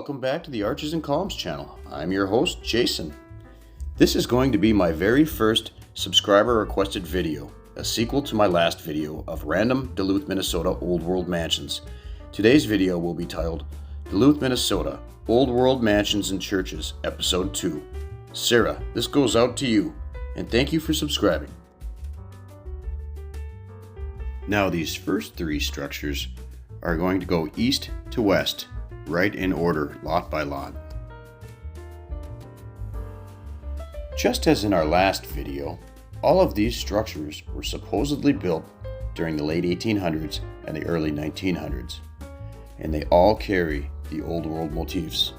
welcome back to the Arches and Columns channel. I'm your host, Jason. This is going to be my very first subscriber requested video, a sequel to my last video of random Duluth, Minnesota Old World mansions. Today's video will be titled Duluth, Minnesota Old World Mansions and Churches, Episode 2. Sarah, this goes out to you, and thank you for subscribing. Now these first three structures are going to go east to west, right in order, lot by lot. Just as in our last video, all of these structures were supposedly built during the late 1800s and the early 1900s, and they all carry the Old World motifs.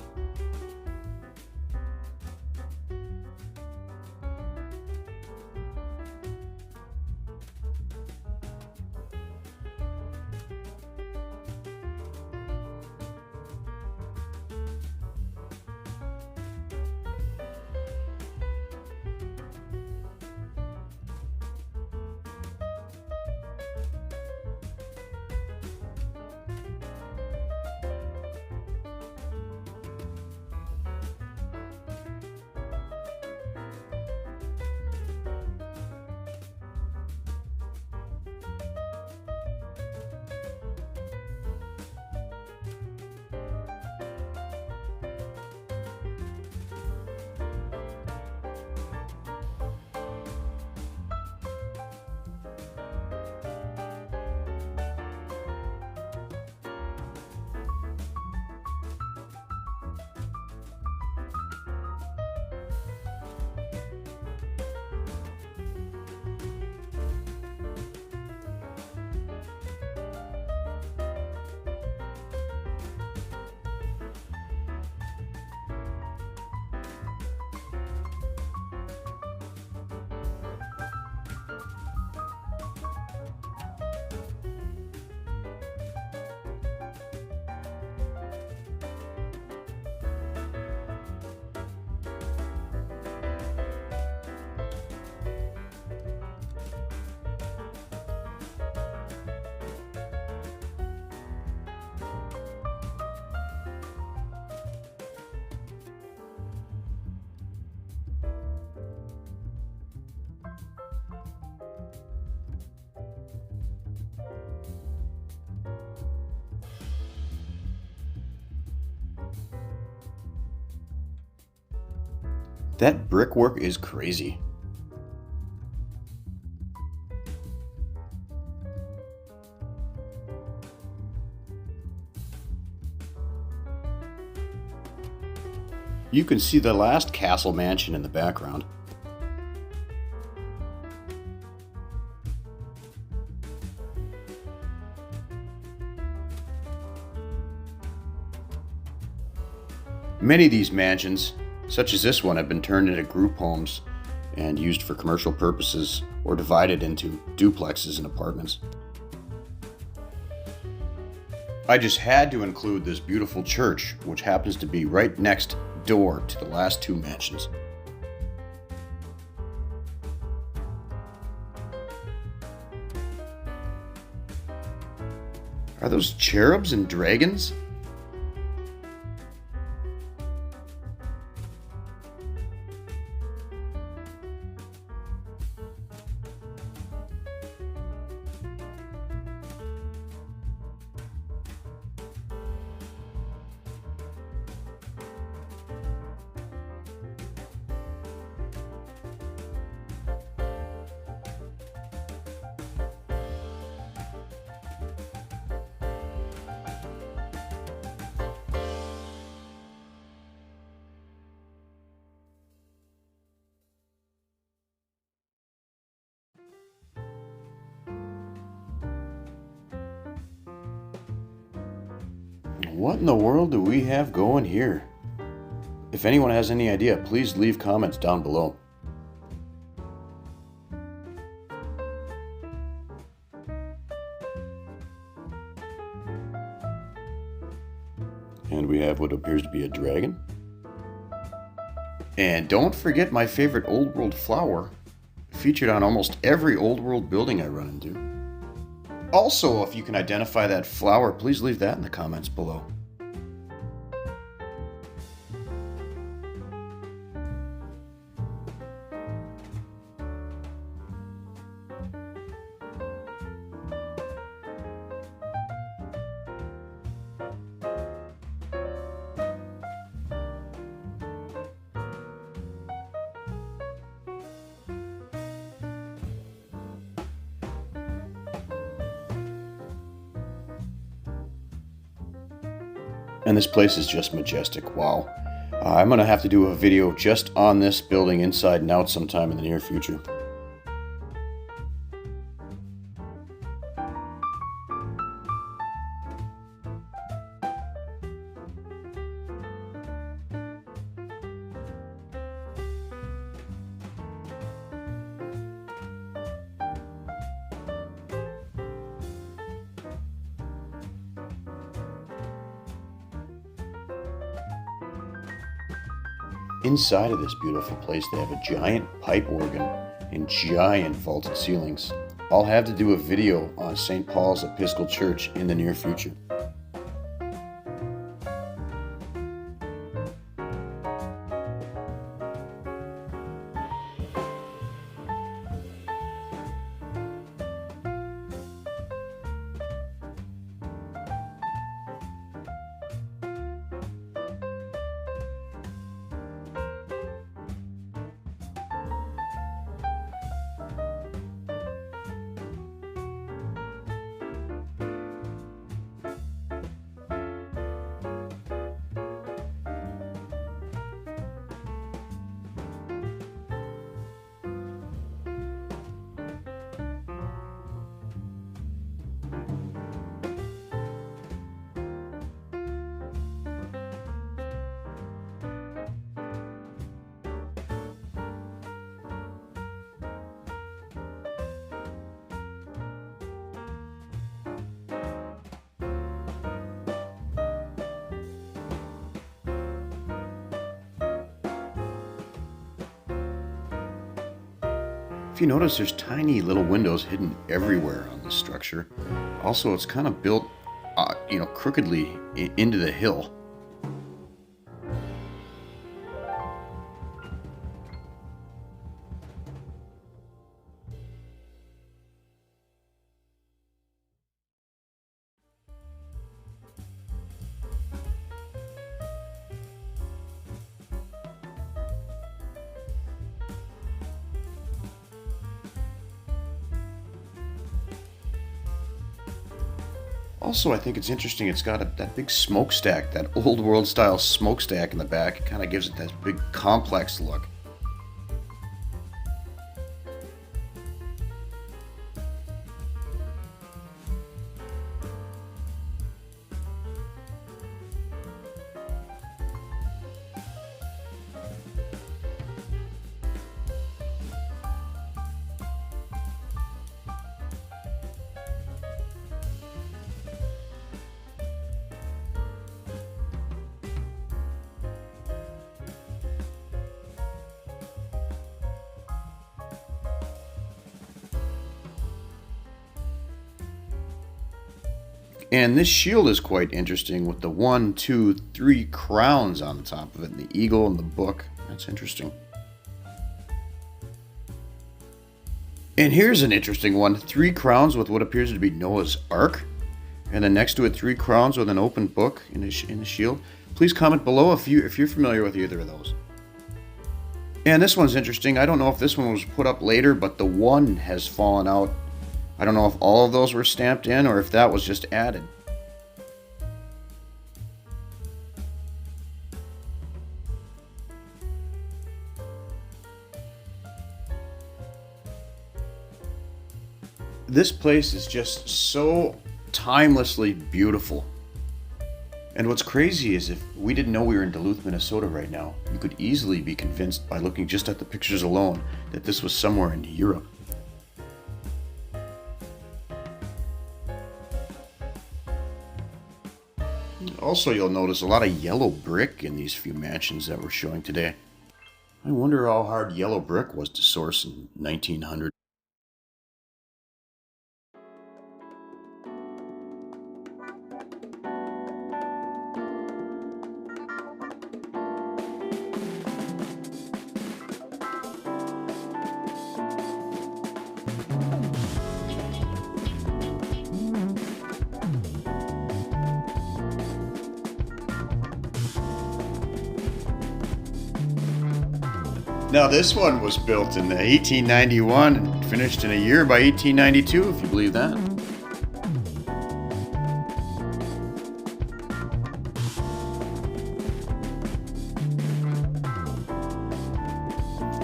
That brickwork is crazy. You can see the last castle mansion in the background. Many of these mansions, such as this one, have been turned into group homes and used for commercial purposes or divided into duplexes and apartments. I just had to include this beautiful church, which happens to be right next door to the last two mansions. Are those cherubs and dragons? What in the world do we have going here? If anyone has any idea, please leave comments down below. And we have what appears to be a dragon. And don't forget my favorite Old World flower, featured on almost every Old World building I run into. Also, if you can identify that flower, please leave that in the comments below. And this place is just majestic. Wow. I'm going to have to do a video just on this building inside and out sometime in the near future. Inside of this beautiful place, they have a giant pipe organ and giant vaulted ceilings. I'll have to do a video on St. Paul's Episcopal Church in the near future. If you notice, there's tiny little windows hidden everywhere on this structure. Also, it's kind of built, crookedly into the hill. Also, I think it's interesting, it's got that big smokestack, that old world style smokestack in the back. It kind of gives it that big complex look. And this shield is quite interesting with the 1, 2, 3 crowns on the top of it, and the eagle and the book. That's interesting. And here's an interesting one. 3 crowns with what appears to be Noah's Ark. And then next to it, 3 crowns with an open book in the shield. Please comment below if you're familiar with either of those. And this one's interesting. I don't know if this one was put up later, but the 1 has fallen out. I don't know if all of those were stamped in or if that was just added. This place is just so timelessly beautiful. And what's crazy is if we didn't know we were in Duluth, Minnesota right now, you could easily be convinced by looking just at the pictures alone that this was somewhere in Europe. Also, you'll notice a lot of yellow brick in these few mansions that we're showing today. I wonder how hard yellow brick was to source in 1900. Now this one was built in 1891 and finished in a year by 1892, if you believe that.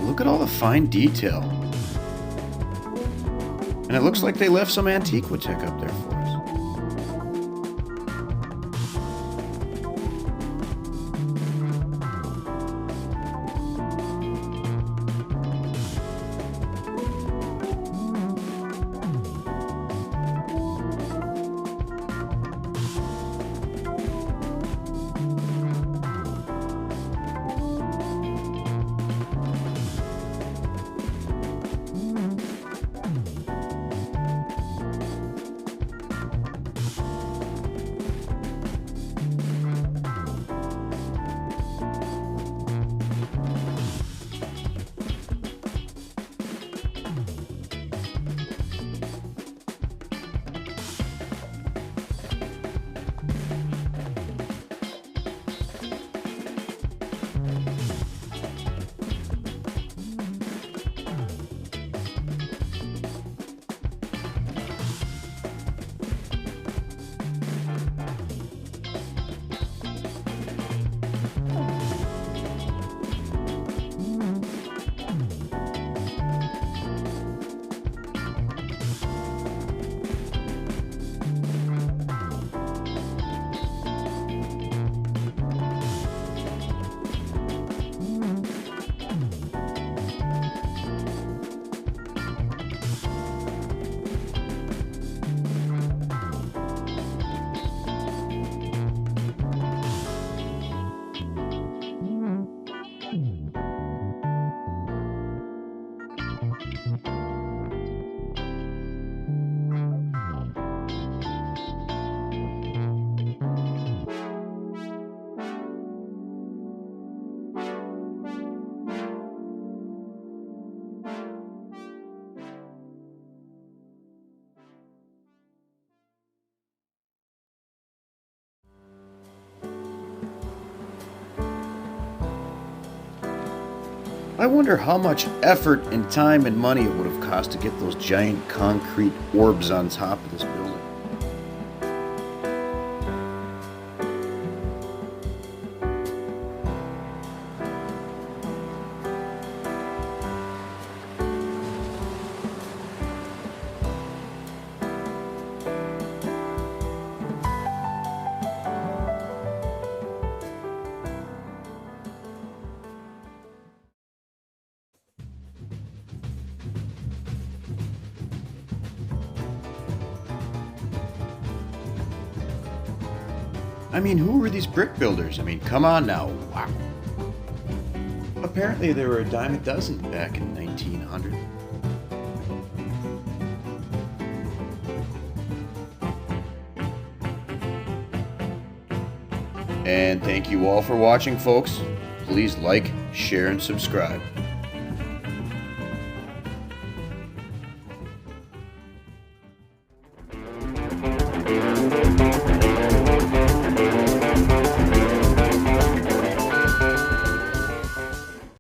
Look at all the fine detail. And it looks like they left some antiquitech up there for us. I wonder how much effort and time and money it would have cost to get those giant concrete orbs on top of this building. I mean, who were these brick builders? I mean, come on now. Wow. Apparently they were a dime a dozen back in 1900. And thank you all for watching, folks. Please like, share, and subscribe.